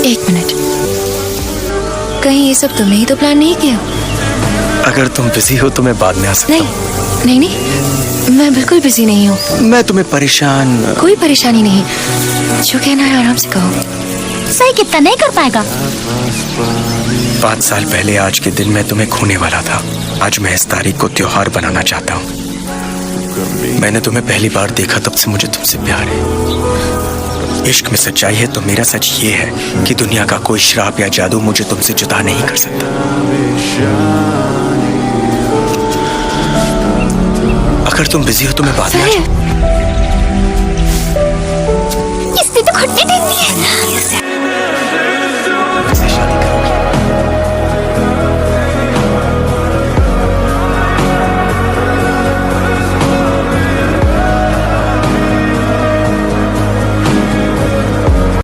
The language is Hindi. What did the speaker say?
एक मिनट, कहीं ये सब तुमने ही तो प्लान नहीं किया? अगर तुम बिजी हो तो मैं बाद में आ सकता हूँ। नहीं नहीं नहीं, मैं बिल्कुल बिजी नहीं हूँ। मैं तुम्हें परेशान। कोई परेशानी नहीं, जो कहना है आराम से कहो। सही कितना नहीं कर पाएगा। 5 साल पहले आज के दिन मैं तुम्हें खोने वाला था। आज मैं इस तारीख को त्योहार बनाना चाहता हूँ। मैंने तुम्हें पहली बार देखा, तब से मुझे तुमसे प्यार है। इश्क में सच्चाई है तो मेरा सच ये है कि दुनिया का कोई श्राप या जादू मुझे तुमसे जुदा नहीं कर सकता। अगर तुम बिजी हो तो मैं बाद में आ जाऊं। इसने तो खट्टी देनी है।